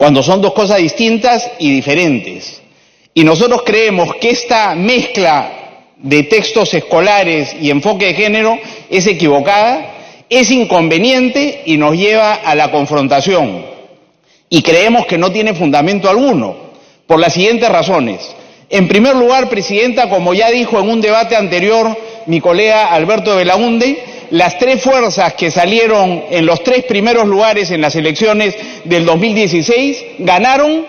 cuando son dos cosas distintas y diferentes. Y nosotros creemos que esta mezcla de textos escolares y enfoque de género es equivocada, es inconveniente y nos lleva a la confrontación. Y creemos que no tiene fundamento alguno, por las siguientes razones. En primer lugar, Presidenta, como ya dijo en un debate anterior mi colega Alberto Belaunde, las tres fuerzas que salieron en los tres primeros lugares en las elecciones del 2016 ganaron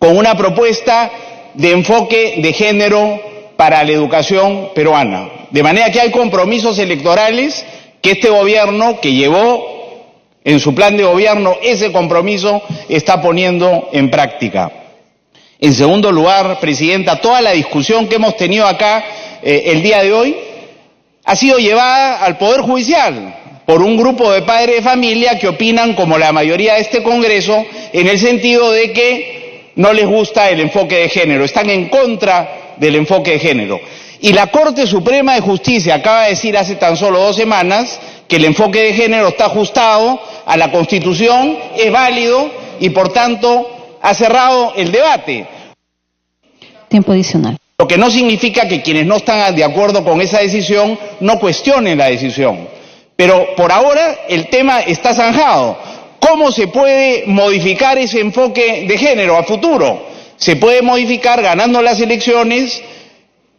con una propuesta de enfoque de género para la educación peruana. De manera que hay compromisos electorales que este gobierno, que llevó en su plan de gobierno ese compromiso, está poniendo en práctica. En segundo lugar, Presidenta, toda la discusión que hemos tenido acá el día de hoy ha sido llevada al Poder Judicial por un grupo de padres de familia que opinan como la mayoría de este Congreso, en el sentido de que no les gusta el enfoque de género, están en contra del enfoque de género. Y la Corte Suprema de Justicia acaba de decir hace tan solo 2 semanas que el enfoque de género está ajustado a la Constitución, es válido y por tanto ha cerrado el debate. Tiempo adicional. Lo que no significa que quienes no están de acuerdo con esa decisión no cuestionen la decisión. Pero por ahora el tema está zanjado. ¿Cómo se puede modificar ese enfoque de género a futuro? Se puede modificar ganando las elecciones,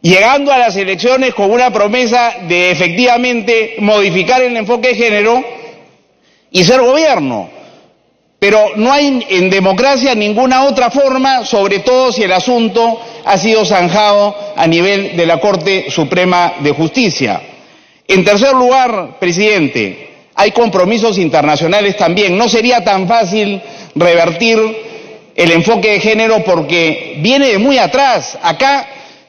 llegando a las elecciones con una promesa de efectivamente modificar el enfoque de género y ser gobierno. Pero no hay en democracia ninguna otra forma, sobre todo si el asunto ha sido zanjado a nivel de la Corte Suprema de Justicia. En tercer lugar, Presidente, hay compromisos internacionales también. No sería tan fácil revertir el enfoque de género porque viene de muy atrás. Acá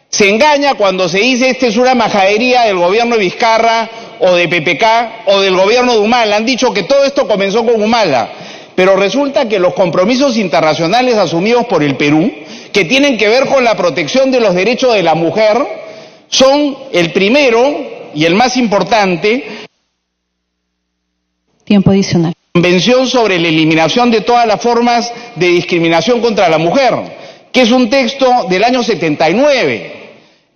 se engaña cuando se dice esta es una majadería del gobierno de Vizcarra o de PPK o del gobierno de Humala. Han dicho que todo esto comenzó con Humala. Pero resulta que los compromisos internacionales asumidos por el Perú, que tienen que ver con la protección de los derechos de la mujer, son el primero y el más importante. Tiempo adicional. Convención sobre la eliminación de todas las formas de discriminación contra la mujer, que es un texto del año 79,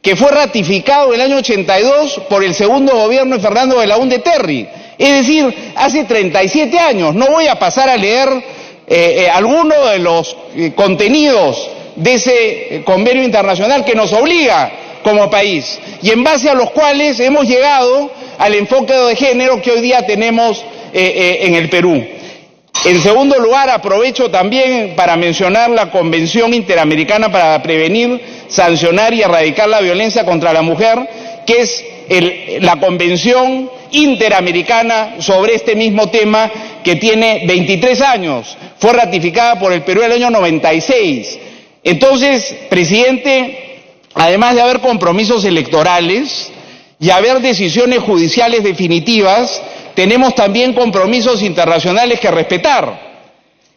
que fue ratificado en el año 82 por el segundo gobierno de Fernando Belaunde Terry. Es decir, hace 37 años. No voy a pasar a leer algunos de los contenidos de ese convenio internacional que nos obliga como país y en base a los cuales hemos llegado al enfoque de género que hoy día tenemos en el Perú. En segundo lugar, aprovecho también para mencionar la Convención Interamericana para prevenir, sancionar y erradicar la violencia contra la mujer, que es la Convención Interamericana sobre este mismo tema, que tiene 23 años, fue ratificada por el Perú en el año 96. Entonces, Presidente, además de haber compromisos electorales y haber decisiones judiciales definitivas, tenemos también compromisos internacionales que respetar.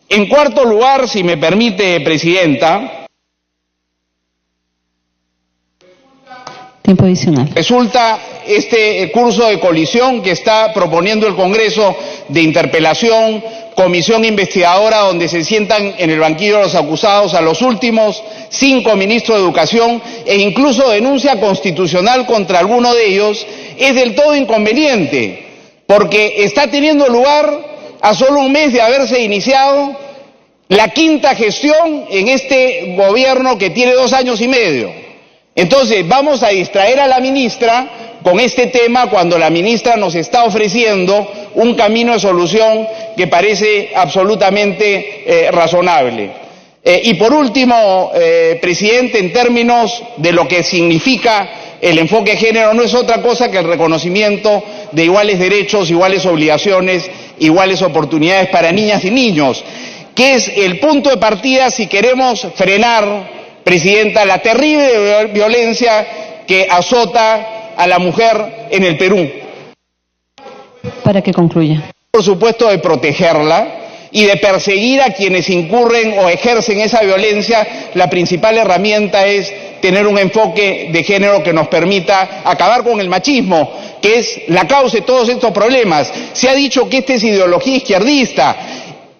En cuarto lugar, si me permite, Presidenta, tiempo adicional. Resulta este curso de colisión que está proponiendo el Congreso de interpelación, comisión investigadora donde se sientan en el banquillo de los acusados a los últimos 5 ministros de Educación e incluso denuncia constitucional contra alguno de ellos, es del todo inconveniente, porque está teniendo lugar a solo un mes de haberse iniciado la 5ª gestión en este gobierno que tiene 2 años y medio. Entonces, vamos a distraer a la ministra con este tema cuando la ministra nos está ofreciendo un camino de solución que parece absolutamente razonable. Y por último, Presidente, en términos de lo que significa el enfoque de género, no es otra cosa que el reconocimiento de iguales derechos, iguales obligaciones, iguales oportunidades para niñas y niños, que es el punto de partida si queremos frenar, Presidenta, la terrible violencia que azota a la mujer en el Perú. Para que concluya. Por supuesto, de protegerla y de perseguir a quienes incurren o ejercen esa violencia. La principal herramienta es tener un enfoque de género que nos permita acabar con el machismo, que es la causa de todos estos problemas. Se ha dicho que esta es ideología izquierdista.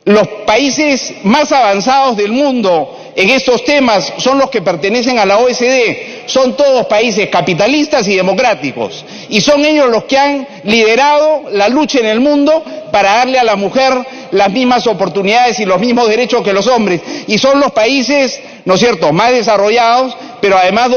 los países más avanzados del mundo en estos temas son los que pertenecen a la OECD, son todos países capitalistas y democráticos, y son ellos los que han liderado la lucha en el mundo para darle a la mujer las mismas oportunidades y los mismos derechos que los hombres, y son los países, ¿no es cierto?, más desarrollados, pero además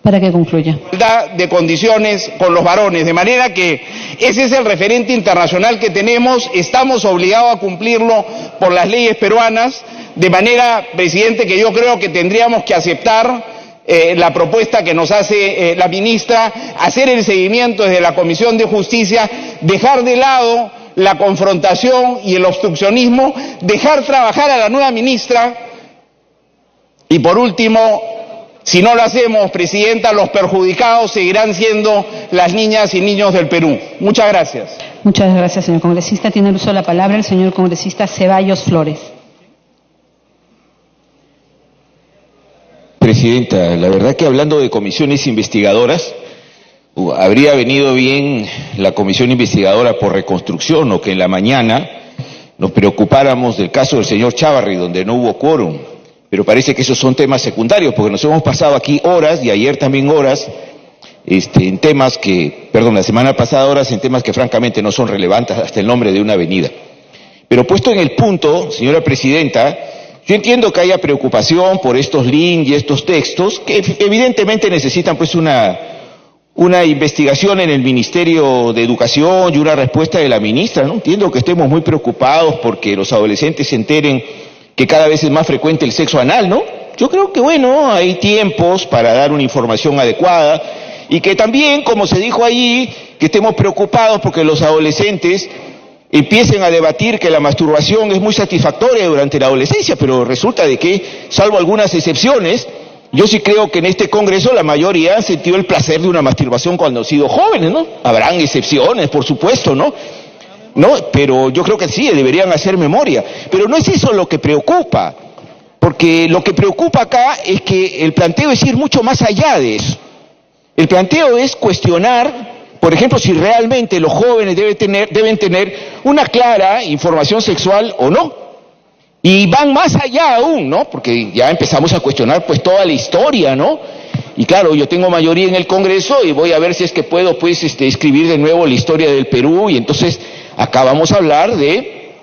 para que concluya. igualdad de condiciones con los varones, de manera que ese es el referente internacional que tenemos, estamos obligados a cumplirlo por las leyes peruanas, de manera, presidente, que yo creo que tendríamos que aceptar la propuesta que nos hace la ministra, hacer el seguimiento desde la Comisión de Justicia, dejar de lado la confrontación y el obstruccionismo, dejar trabajar a la nueva ministra y, por último, si no lo hacemos, presidenta, los perjudicados seguirán siendo las niñas y niños del Perú. Muchas gracias. Muchas gracias, señor congresista. Tiene el uso de la palabra el señor congresista Ceballos Flores. Presidenta, la verdad que hablando de comisiones investigadoras, habría venido bien la comisión investigadora por reconstrucción, o que en la mañana nos preocupáramos del caso del señor Chávarri, donde no hubo quórum. Pero parece que esos son temas secundarios, porque nos hemos pasado aquí horas, y ayer también horas, en temas que, la semana pasada horas en temas que francamente no son relevantes, hasta el nombre de una avenida. Pero puesto en el punto, señora presidenta, yo entiendo que haya preocupación por estos links y estos textos, que evidentemente necesitan pues una investigación en el Ministerio de Educación y una respuesta de la ministra, ¿no? Entiendo que estemos muy preocupados porque los adolescentes se enteren que cada vez es más frecuente el sexo anal, ¿no? Yo creo que, hay tiempos para dar una información adecuada y que también, como se dijo allí, que estemos preocupados porque los adolescentes empiecen a debatir que la masturbación es muy satisfactoria durante la adolescencia, pero resulta de que, salvo algunas excepciones, yo sí creo que en este Congreso la mayoría han sentido el placer de una masturbación cuando han sido jóvenes, ¿no? Habrán excepciones, por supuesto, ¿no? Pero yo creo que sí, deberían hacer memoria. Pero no es eso lo que preocupa, porque lo que preocupa acá es que el planteo es ir mucho más allá de eso. El planteo es cuestionar, por ejemplo, si realmente los jóvenes deben tener una clara información sexual o no. Y van más allá aún, ¿no? Porque ya empezamos a cuestionar pues toda la historia, ¿no? Y claro, yo tengo mayoría en el Congreso y voy a ver si es que puedo pues escribir de nuevo la historia del Perú, y entonces acá vamos a hablar de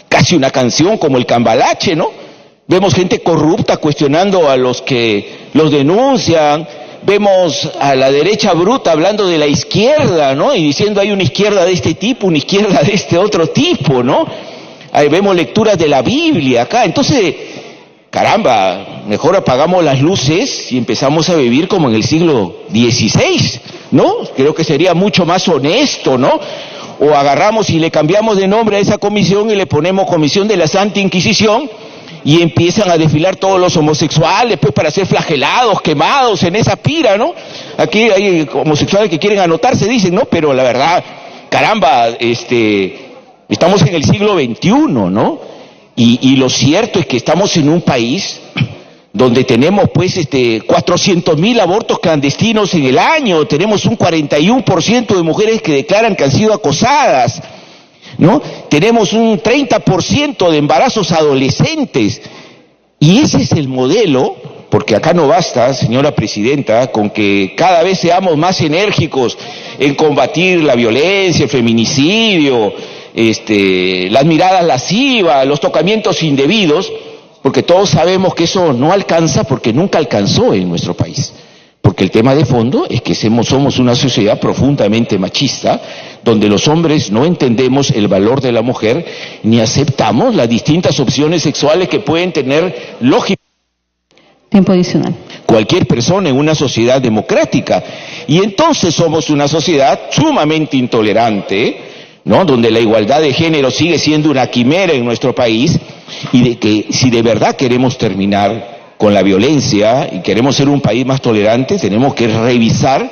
casi una canción como el Cambalache, ¿no? Vemos gente corrupta cuestionando a los que los denuncian, vemos a la derecha bruta hablando de la izquierda, ¿no? Y diciendo hay una izquierda de este tipo, una izquierda de este otro tipo, ¿no? Ahí vemos lecturas de la Biblia acá. Entonces, caramba, mejor apagamos las luces y empezamos a vivir como en el siglo XVI, ¿no? Creo que sería mucho más honesto, ¿no? O agarramos y le cambiamos de nombre a esa comisión y le ponemos Comisión de la Santa Inquisición, y empiezan a desfilar todos los homosexuales pues para ser flagelados, quemados en esa pira, ¿no? Aquí hay homosexuales que quieren anotarse, dicen, ¿no? Pero la verdad, caramba, estamos en el siglo XXI, ¿no? Y lo cierto es que estamos en un país donde tenemos pues 400.000 abortos clandestinos en el año, tenemos un 41% de mujeres que declaran que han sido acosadas, ¿no? Tenemos un 30% de embarazos adolescentes, y ese es el modelo, porque acá no basta, señora presidenta, con que cada vez seamos más enérgicos en combatir la violencia, el feminicidio, las miradas lascivas, los tocamientos indebidos, porque todos sabemos que eso no alcanza, porque nunca alcanzó en nuestro país. Porque el tema de fondo es que somos una sociedad profundamente machista, donde los hombres no entendemos el valor de la mujer, ni aceptamos las distintas opciones sexuales que pueden tener lógica. Tiempo adicional. Cualquier persona en una sociedad democrática. Y entonces somos una sociedad sumamente intolerante, ¿no? Donde la igualdad de género sigue siendo una quimera en nuestro país, y de que si de verdad queremos terminar con la violencia y queremos ser un país más tolerante, tenemos que revisar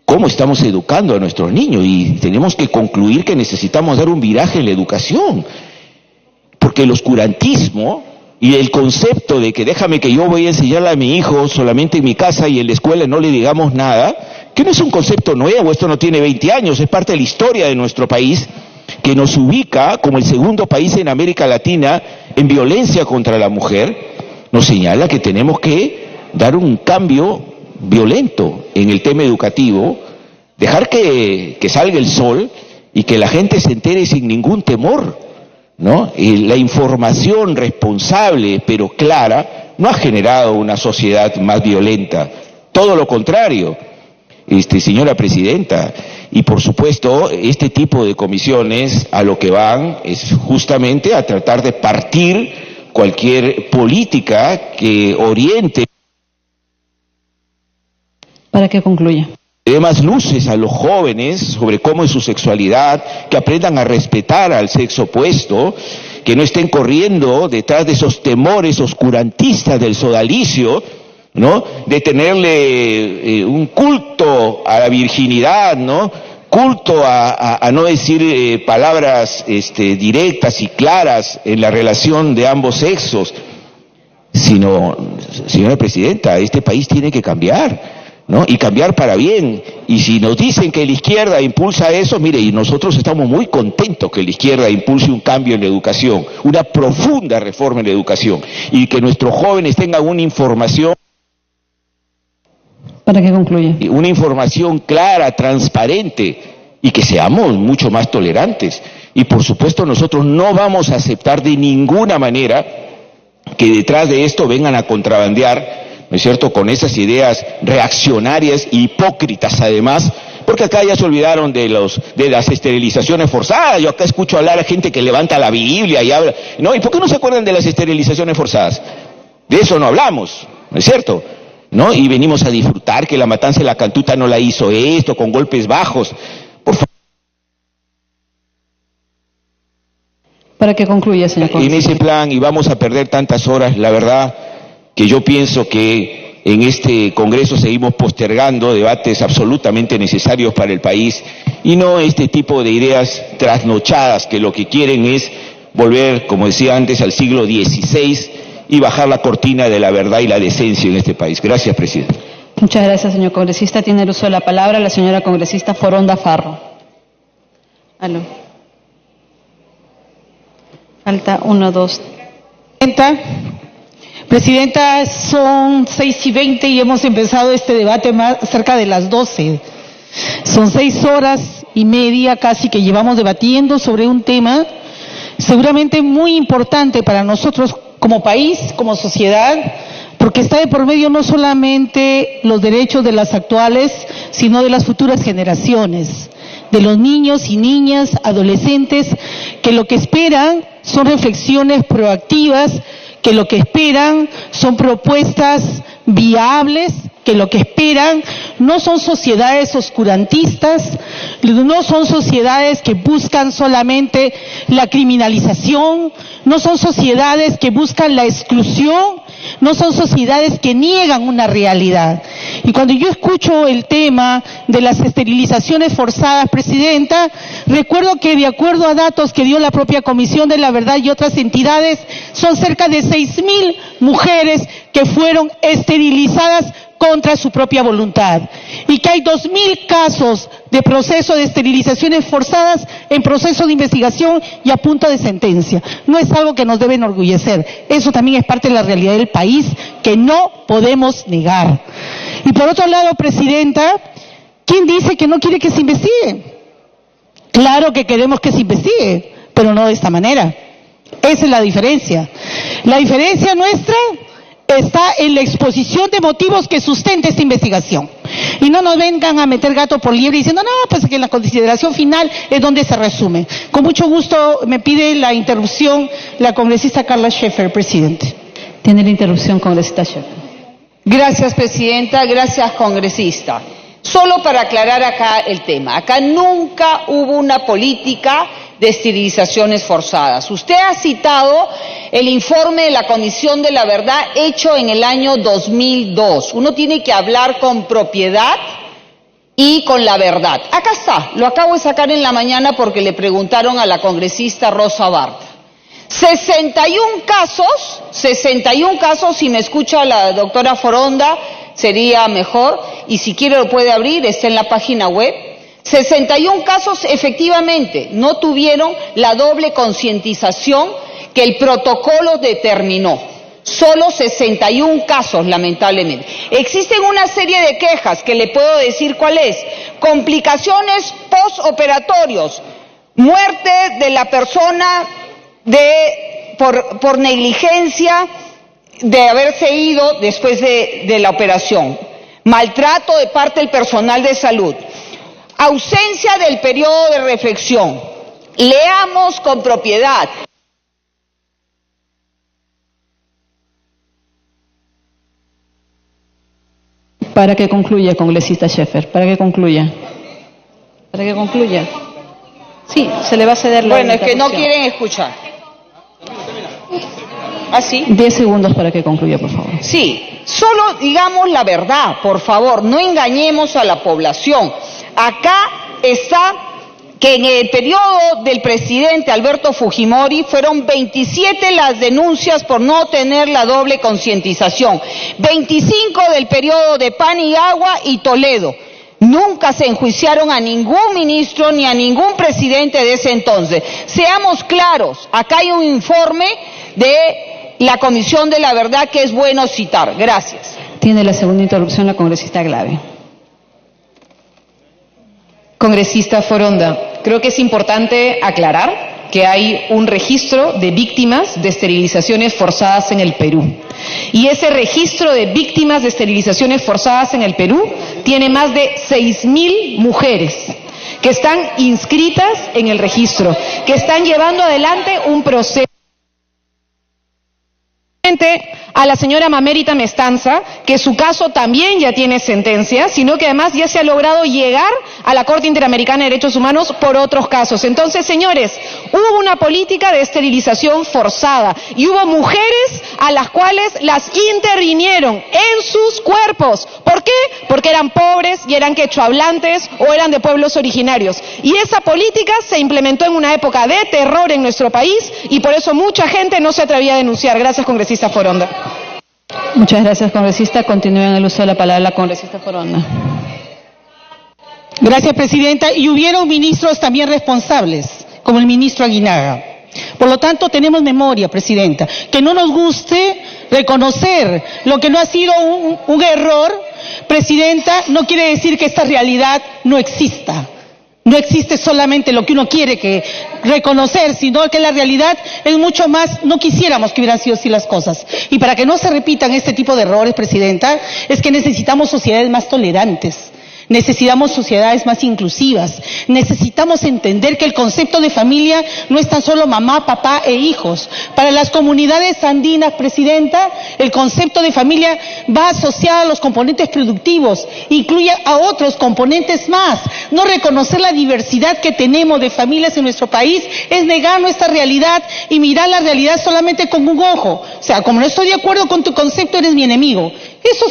cómo estamos educando a nuestros niños, y tenemos que concluir que necesitamos dar un viraje en la educación, porque el oscurantismo y el concepto de que déjame que yo voy a enseñarle a mi hijo solamente en mi casa y en la escuela no le digamos nada, que no es un concepto nuevo, esto no tiene 20 años, es parte de la historia de nuestro país, que nos ubica como el segundo país en América Latina en violencia contra la mujer, nos señala que tenemos que dar un cambio violento en el tema educativo, dejar que salga el sol y que la gente se entere sin ningún temor, ¿no? La información responsable pero clara no ha generado una sociedad más violenta, todo lo contrario, señora presidenta. Y por supuesto, este tipo de comisiones a lo que van es justamente a tratar de partir cualquier política que oriente. Para que concluya. Dé más luces a los jóvenes sobre cómo es su sexualidad, que aprendan a respetar al sexo opuesto, que no estén corriendo detrás de esos temores oscurantistas del sodalicio, ¿no? De tenerle un culto a la virginidad, ¿no? Culto a no decir palabras directas y claras en la relación de ambos sexos, sino, señora presidenta, este país tiene que cambiar, ¿no? Y cambiar para bien. Y si nos dicen que la izquierda impulsa eso, mire, y nosotros estamos muy contentos que la izquierda impulse un cambio en la educación, una profunda reforma en la educación, y que nuestros jóvenes tengan una información. Para que concluya. Una información clara, transparente, y que seamos mucho más tolerantes. Y por supuesto nosotros no vamos a aceptar de ninguna manera que detrás de esto vengan a contrabandear, ¿no es cierto?, con esas ideas reaccionarias e hipócritas además, porque acá ya se olvidaron de las esterilizaciones forzadas. Yo acá escucho hablar a gente que levanta la Biblia y habla, ¿no? ¿Y por qué no se acuerdan de las esterilizaciones forzadas? De eso no hablamos, ¿no es cierto?, ¿no? Y venimos a disfrutar que la matanza de la Cantuta no la hizo esto, con golpes bajos. Por favor. Para que concluya, señor En ese plan, y vamos a perder tantas horas, la verdad que yo pienso que en este Congreso seguimos postergando debates absolutamente necesarios para el país, y no este tipo de ideas trasnochadas que lo que quieren es volver, como decía antes, al siglo XVI, y bajar la cortina de la verdad y la decencia en este país. Gracias, presidente. Muchas gracias, señor congresista. Tiene el uso de la palabra la señora congresista Foronda Farro. Aló. Falta 1, 2. Presidenta, son 6:20 y hemos empezado este debate cerca de las 12. Son 6 horas y media casi que llevamos debatiendo sobre un tema seguramente muy importante para nosotros como país, como sociedad, porque está de por medio no solamente los derechos de las actuales, sino de las futuras generaciones, de los niños y niñas, adolescentes, que lo que esperan son reflexiones proactivas, que lo que esperan son propuestas viables, que lo que esperan no son sociedades oscurantistas, no son sociedades que buscan solamente la criminalización, no son sociedades que buscan la exclusión, no son sociedades que niegan una realidad. Y cuando yo escucho el tema de las esterilizaciones forzadas, presidenta, recuerdo que de acuerdo a datos que dio la propia Comisión de la Verdad y otras entidades, son cerca de 6.000 mujeres que fueron esterilizadas contra su propia voluntad, y que hay 2.000 casos de proceso de esterilizaciones forzadas en proceso de investigación y a punto de sentencia. No es algo que nos debe enorgullecer, eso también es parte de la realidad del país que no podemos negar. Y por otro lado, presidenta, ¿quién dice que no quiere que se investigue? Claro que queremos que se investigue, pero no de esta manera. Esa es la diferencia. La diferencia nuestra está en la exposición de motivos que sustenta esta investigación. Y no nos vengan a meter gato por liebre diciendo, no, pues que en la consideración final es donde se resume. Con mucho gusto me pide la interrupción la congresista Carla Schaefer, presidente. Tiene la interrupción, congresista Schaefer. Gracias, presidenta. Gracias, congresista. Solo para aclarar acá el tema. Acá nunca hubo una política de esterilizaciones forzadas. Usted ha citado el informe de la Comisión de la Verdad hecho en el año 2002. Uno tiene que hablar con propiedad y con la verdad. Acá está, lo acabo de sacar en la mañana porque le preguntaron a la congresista Rosa Barta. 61 casos, si me escucha la doctora Foronda sería mejor, y si quiere lo puede abrir, está en la página web. 61 casos efectivamente no tuvieron la doble concientización que el protocolo determinó. Solo 61 casos, lamentablemente. Existen una serie de quejas que le puedo decir cuál es. Complicaciones postoperatorios, muerte de la persona por negligencia de haberse ido después de la operación, maltrato de parte del personal de salud, ausencia del periodo de reflexión. Leamos con propiedad. Para que concluya, congresista Scheffer, para que concluya. Para que concluya. Sí, se le va a ceder la Bueno, es que no quieren escuchar. ¿Así? 10 segundos para que concluya, por favor. Sí, solo digamos la verdad, por favor, no engañemos a la población. Acá está que en el periodo del presidente Alberto Fujimori fueron 27 las denuncias por no tener la doble concientización, 25 del periodo de Paniagua y Toledo. Nunca se enjuiciaron a ningún ministro ni a ningún presidente de ese entonces. Seamos claros, acá hay un informe de la Comisión de la Verdad que es bueno citar. Gracias. Tiene la segunda interrupción la congresista Glave. Congresista Foronda, creo que es importante aclarar que hay un registro de víctimas de esterilizaciones forzadas en el Perú. Y ese registro de víctimas de esterilizaciones forzadas en el Perú tiene más de 6.000 mujeres que están inscritas en el registro, que están llevando adelante un proceso. A la señora Mamérita Mestanza, que su caso también ya tiene sentencia, sino que además ya se ha logrado llegar a la Corte Interamericana de Derechos Humanos por otros casos. Entonces, señores, hubo una política de esterilización forzada y hubo mujeres a las cuales las intervinieron en sus cuerpos. ¿Por qué? Porque eran pobres y eran quechohablantes o eran de pueblos originarios. Y esa política se implementó en una época de terror en nuestro país y por eso mucha gente no se atrevía a denunciar. Gracias, congresista Foronda. Muchas gracias, congresista. Continúa en el uso de la palabra la congresista Foronda. Gracias, presidenta. Y hubieron ministros también responsables, como el ministro Aguinaga. Por lo tanto, tenemos memoria, presidenta. Que no nos guste reconocer lo que no ha sido un error, presidenta, no quiere decir que esta realidad no exista. No existe solamente lo que uno quiere que reconocer, sino que la realidad es mucho más. No quisiéramos que hubieran sido así las cosas. Y para que no se repitan este tipo de errores, presidenta, es que necesitamos sociedades más tolerantes. Necesitamos sociedades más inclusivas. Necesitamos entender que el concepto de familia no es tan solo mamá, papá e hijos. Para las comunidades andinas, presidenta, el concepto de familia va asociado a los componentes productivos, incluye a otros componentes más. No reconocer la diversidad que tenemos de familias en nuestro país es negar nuestra realidad y mirar la realidad solamente con un ojo. O sea, como no estoy de acuerdo con tu concepto, eres mi enemigo. Eso,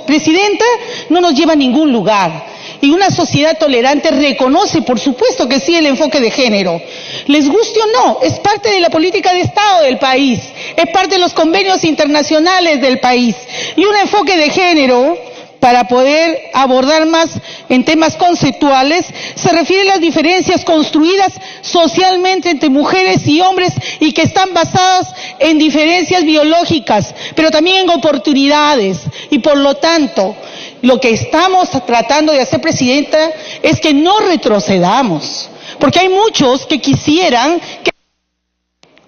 presidenta, no nos lleva a ningún lugar. Y una sociedad tolerante reconoce, por supuesto que sí, el enfoque de género. Les guste o no, es parte de la política de Estado del país, es parte de los convenios internacionales del país. Y un enfoque de género, para poder abordar más en temas conceptuales, se refiere a las diferencias construidas socialmente entre mujeres y hombres y que están basadas en diferencias biológicas, pero también en oportunidades. Y por lo tanto, lo que estamos tratando de hacer, presidenta, es que no retrocedamos, porque hay muchos que quisieran que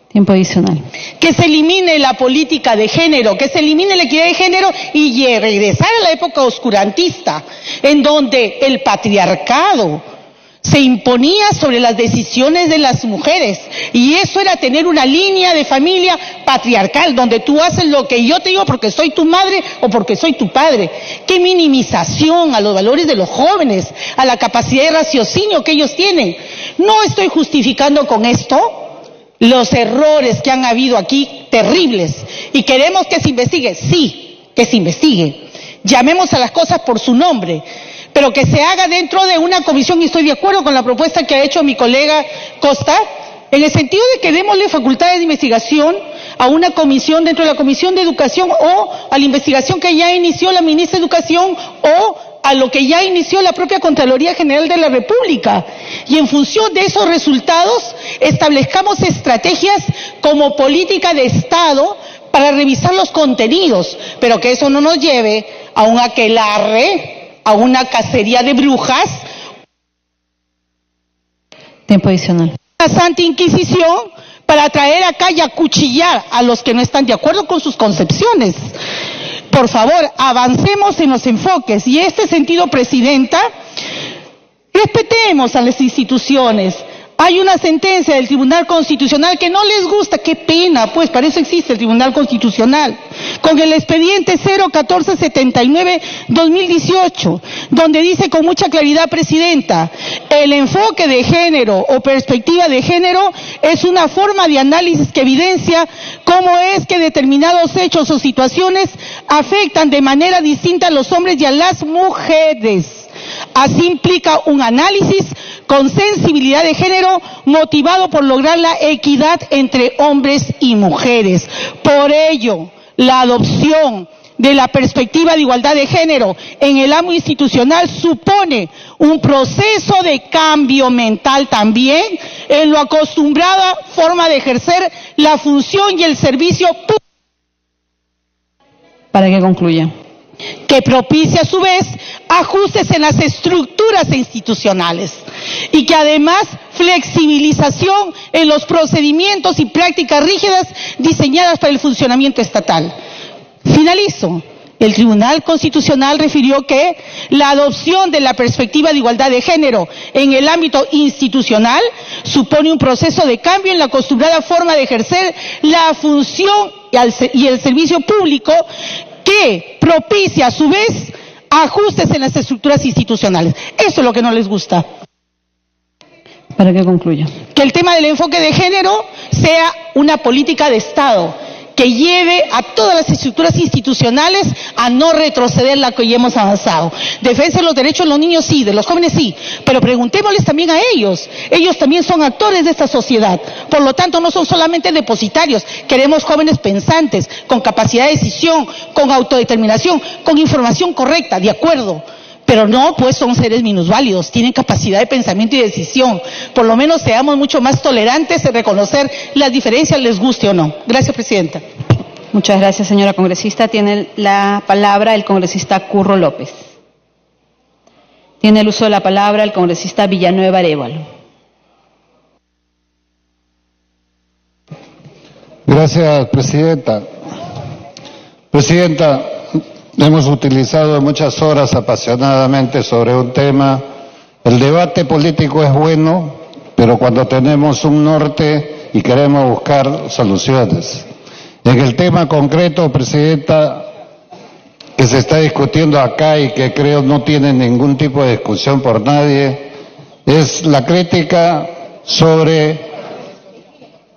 tiempo adicional. Que se elimine la política de género, que se elimine la equidad de género y regresar a la época oscurantista, en donde el patriarcado se imponía sobre las decisiones de las mujeres, y eso era tener una línea de familia patriarcal, donde tú haces lo que yo te digo porque soy tu madre o porque soy tu padre. Qué minimización a los valores de los jóvenes, a la capacidad de raciocinio que ellos tienen. No estoy justificando con esto los errores que han habido aquí, terribles, y queremos que se investigue, sí, que se investigue. Llamemos a las cosas por su nombre, pero que se haga dentro de una comisión, y estoy de acuerdo con la propuesta que ha hecho mi colega Costa, en el sentido de que démosle facultades de investigación a una comisión dentro de la Comisión de Educación o a la investigación que ya inició la ministra de Educación o a lo que ya inició la propia Contraloría General de la República. Y en función de esos resultados, establezcamos estrategias como política de Estado para revisar los contenidos, pero que eso no nos lleve a un aquelarre, a una cacería de brujas. Tiempo adicional. La Santa Inquisición para traer acá y acuchillar a los que no están de acuerdo con sus concepciones. Por favor, avancemos en los enfoques. Y en este sentido, Presidenta, respetemos a las instituciones. Hay una sentencia del Tribunal Constitucional que no les gusta, qué pena, pues para eso existe el Tribunal Constitucional, con el expediente 01479-2018, donde dice con mucha claridad, Presidenta, el enfoque de género o perspectiva de género es una forma de análisis que evidencia cómo es que determinados hechos o situaciones afectan de manera distinta a los hombres y a las mujeres. Así implica un análisis con sensibilidad de género motivado por lograr la equidad entre hombres y mujeres. Por ello, la adopción de la perspectiva de igualdad de género en el ámbito institucional supone un proceso de cambio mental también en lo acostumbrada forma de ejercer la función y el servicio público. Para que concluya. Que propicia a su vez ajustes en las estructuras institucionales y que además flexibilización en los procedimientos y prácticas rígidas diseñadas para el funcionamiento estatal. Finalizo. El Tribunal Constitucional refirió que la adopción de la perspectiva de igualdad de género en el ámbito institucional supone un proceso de cambio en la acostumbrada forma de ejercer la función y el servicio público que propicia a su vez ajustes en las estructuras institucionales. Eso es lo que no les gusta. Para que concluya. Que el tema del enfoque de género sea una política de Estado que lleve a todas las estructuras institucionales a no retroceder la que ya hemos avanzado. Defensa de los derechos de los niños sí, de los jóvenes sí, pero preguntémosles también a ellos. Ellos también son actores de esta sociedad. Por lo tanto, no son solamente depositarios. Queremos jóvenes pensantes, con capacidad de decisión, con autodeterminación, con información correcta, de acuerdo. Pero no, pues son seres minusválidos, tienen capacidad de pensamiento y decisión. Por lo menos seamos mucho más tolerantes en reconocer las diferencias, les guste o no. Gracias, Presidenta. Muchas gracias, señora congresista. Tiene la palabra el congresista Curro López. Tiene el uso de la palabra el congresista Villanueva Arévalo. Gracias, Presidenta. Presidenta, hemos utilizado muchas horas apasionadamente sobre un tema. El debate político es bueno, pero cuando tenemos un norte y queremos buscar soluciones. En el tema concreto, Presidenta, que se está discutiendo acá y que creo no tiene ningún tipo de discusión por nadie, es la crítica sobre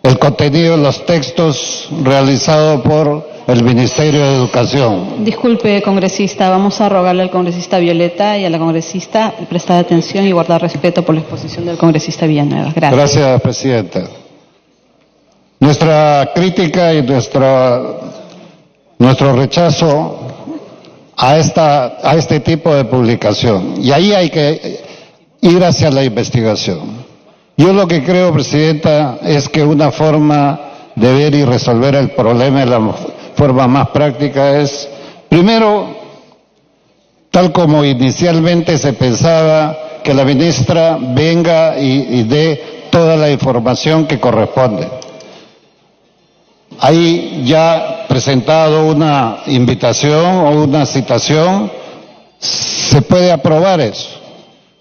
el contenido de los textos realizado por el Ministerio de Educación. Disculpe, congresista, vamos a rogarle al congresista Violeta y a la congresista prestar atención y guardar respeto por la exposición del congresista Villanueva. Gracias. Gracias, Presidenta. Nuestra crítica y nuestro rechazo a este tipo de publicación. Y ahí hay que ir hacia la investigación. Yo lo que creo, Presidenta, es que una forma de ver y resolver el problema de la forma más práctica es, primero, tal como inicialmente se pensaba, que la ministra venga y dé toda la información que corresponde. Hay ya presentado una invitación o una citación, se puede aprobar eso.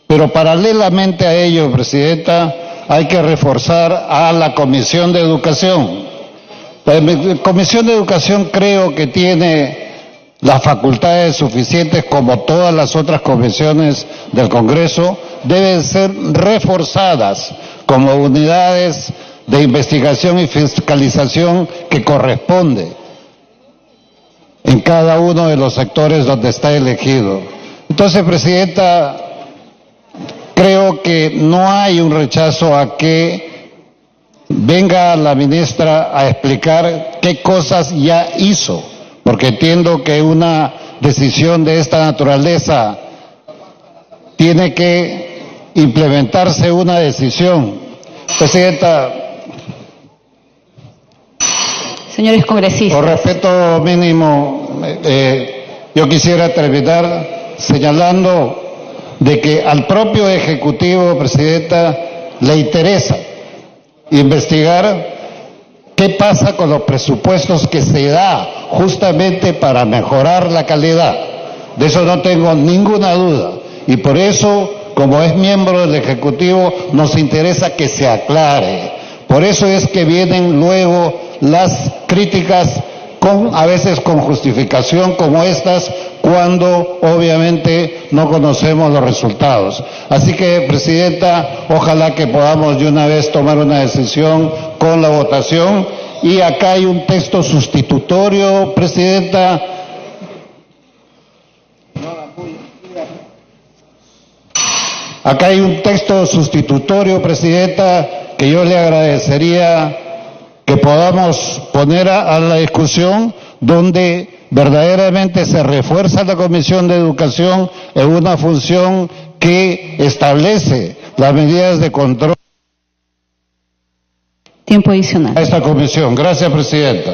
Pero paralelamente a ello, Presidenta, hay que reforzar a la Comisión de Educación. La Comisión de Educación creo que tiene las facultades suficientes, como todas las otras comisiones del Congreso, deben ser reforzadas como unidades de investigación y fiscalización que corresponde en cada uno de los sectores donde está elegido. Entonces, Presidenta, creo que no hay un rechazo a que venga la ministra a explicar qué cosas ya hizo, porque entiendo que una decisión de esta naturaleza tiene que implementarse una decisión. Presidenta, Señores congresistas. por respeto mínimo, yo quisiera terminar señalando de que al propio Ejecutivo, Presidenta, le interesa investigar qué pasa con los presupuestos que se da justamente para mejorar la calidad. De eso no tengo ninguna duda. Y por eso, como es miembro del Ejecutivo, nos interesa que se aclare. Por eso es que vienen luego las críticas, a veces con justificación como estas, cuando obviamente no conocemos los resultados. Así que, Presidenta, ojalá que podamos de una vez tomar una decisión con la votación. Y acá hay un texto sustitutorio, Presidenta. Acá hay un texto sustitutorio, Presidenta, que yo le agradecería que podamos poner a la discusión, donde verdaderamente se refuerza la Comisión de Educación en una función que establece las medidas de control Tiempo adicional. a esta comisión. Gracias, Presidenta.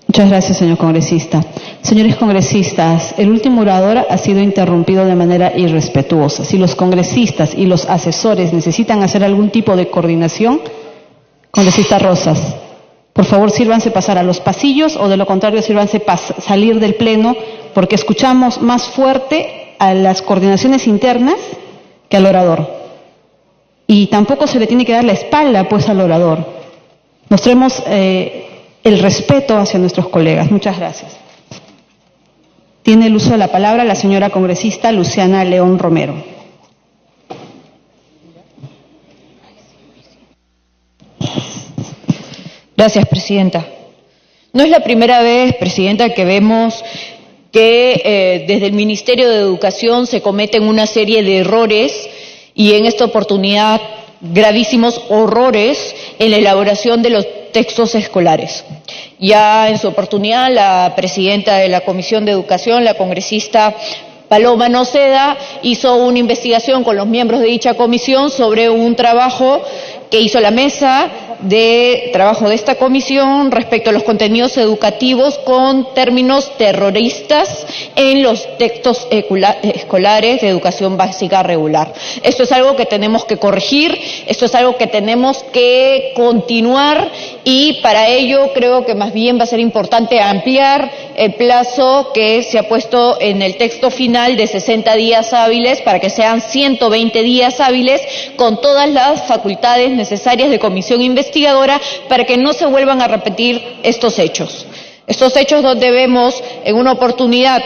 Muchas gracias, señor congresista. Señores congresistas, el último orador ha sido interrumpido de manera irrespetuosa. Si los congresistas y los asesores necesitan hacer algún tipo de coordinación, congresista Rosas, por favor sírvanse pasar a los pasillos, o de lo contrario sírvanse salir del pleno, porque escuchamos más fuerte a las coordinaciones internas que al orador. Y tampoco se le tiene que dar la espalda pues al orador. Mostremos el respeto hacia nuestros colegas. Muchas gracias. Tiene el uso de la palabra la señora congresista Luciana León Romero. Gracias, Presidenta. No es la primera vez, Presidenta, que vemos que desde el Ministerio de Educación se cometen una serie de errores, y en esta oportunidad gravísimos horrores en la elaboración de los textos escolares. Ya en su oportunidad la presidenta de la Comisión de Educación, la congresista Paloma Noceda, hizo una investigación con los miembros de dicha comisión sobre un trabajo que hizo la mesa de trabajo de esta comisión respecto a los contenidos educativos con términos terroristas en los textos escolares de educación básica regular. Esto es algo que tenemos que corregir, esto es algo que tenemos que continuar, y para ello creo que más bien va a ser importante ampliar el plazo que se ha puesto en el texto final de 60 días hábiles para que sean 120 días hábiles, con todas las facultades necesarias de comisión investigadora para que no se vuelvan a repetir estos hechos. Estos hechos donde vemos en una oportunidad,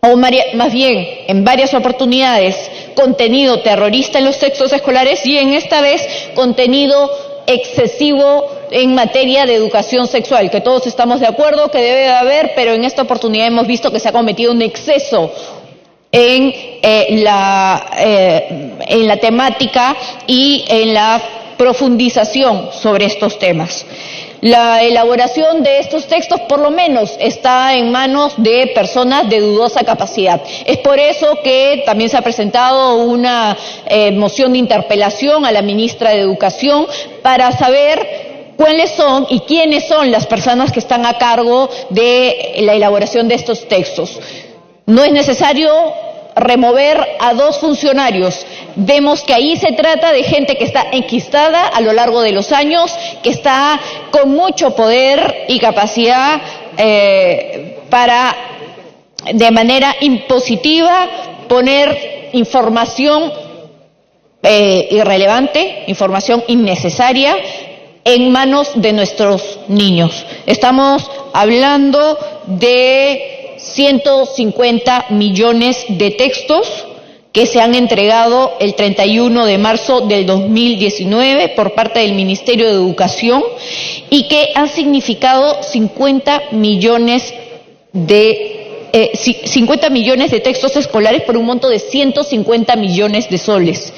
o más bien en varias oportunidades, contenido terrorista en los textos escolares, y en esta vez contenido excesivo en materia de educación sexual, que todos estamos de acuerdo que debe de haber, pero en esta oportunidad hemos visto que se ha cometido un exceso en la temática y en la profundización sobre estos temas. La elaboración de estos textos, por lo menos, está en manos de personas de dudosa capacidad. Es por eso que también se ha presentado una moción de interpelación a la ministra de Educación para saber cuáles son y quiénes son las personas que están a cargo de la elaboración de estos textos. No es necesario remover a 2 funcionarios. Vemos que ahí se trata de gente que está enquistada a lo largo de los años, que está con mucho poder y capacidad para, de manera impositiva, poner información irrelevante, información innecesaria, en manos de nuestros niños. Estamos hablando de 150 millones de textos que se han entregado el 31 de marzo del 2019 por parte del Ministerio de Educación, y que han significado 50 millones de textos escolares por un monto de 150 millones de soles.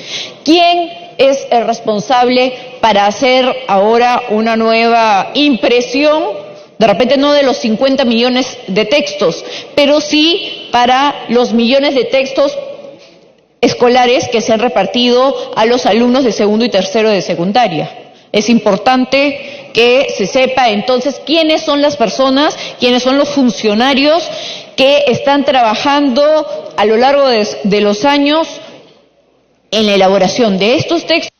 ¿Quién es el responsable para hacer ahora una nueva impresión? De repente no de los 50 millones de textos, pero sí para los millones de textos escolares que se han repartido a los alumnos de segundo y tercero de secundaria. Es importante que se sepa entonces quiénes son las personas, quiénes son los funcionarios que están trabajando a lo largo de los años en la elaboración de estos textos.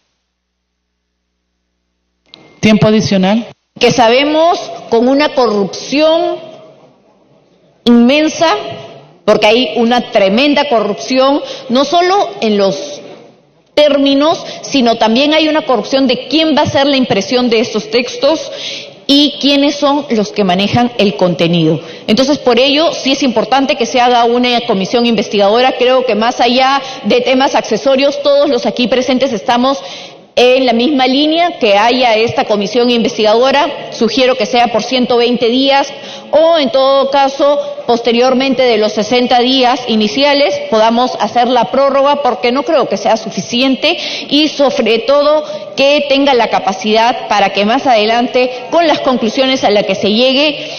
Tiempo adicional. Que sabemos con una corrupción inmensa, porque hay una tremenda corrupción, no solo en los términos, sino también hay una corrupción de quién va a hacer la impresión de estos textos y quiénes son los que manejan el contenido. Entonces, por ello, sí es importante que se haga una comisión investigadora. Creo que más allá de temas accesorios, todos los aquí presentes estamos en la misma línea, que haya esta comisión investigadora. Sugiero que sea por 120 días o, en todo caso, posteriormente de los 60 días iniciales, podamos hacer la prórroga, porque no creo que sea suficiente, y sobre todo que tenga la capacidad para que más adelante, con las conclusiones a las que se llegue,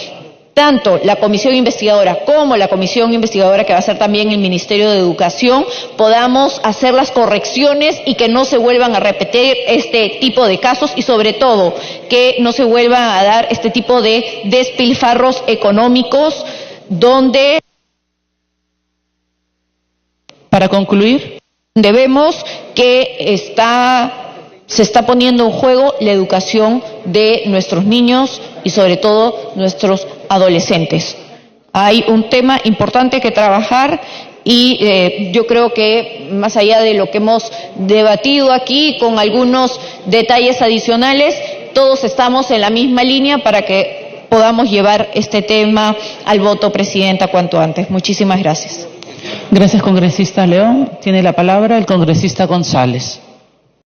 tanto la comisión investigadora como la comisión investigadora que va a ser también el Ministerio de Educación, podamos hacer las correcciones y que no se vuelvan a repetir este tipo de casos, y sobre todo que no se vuelvan a dar este tipo de despilfarros económicos donde, para concluir, vemos que se está poniendo en juego la educación de nuestros niños y sobre todo nuestros adolescentes. Hay un tema importante que trabajar y yo creo que más allá de lo que hemos debatido aquí, con algunos detalles adicionales, todos estamos en la misma línea para que podamos llevar este tema al voto, Presidenta, cuanto antes. Muchísimas gracias. Gracias, congresista León. Tiene la palabra el congresista González.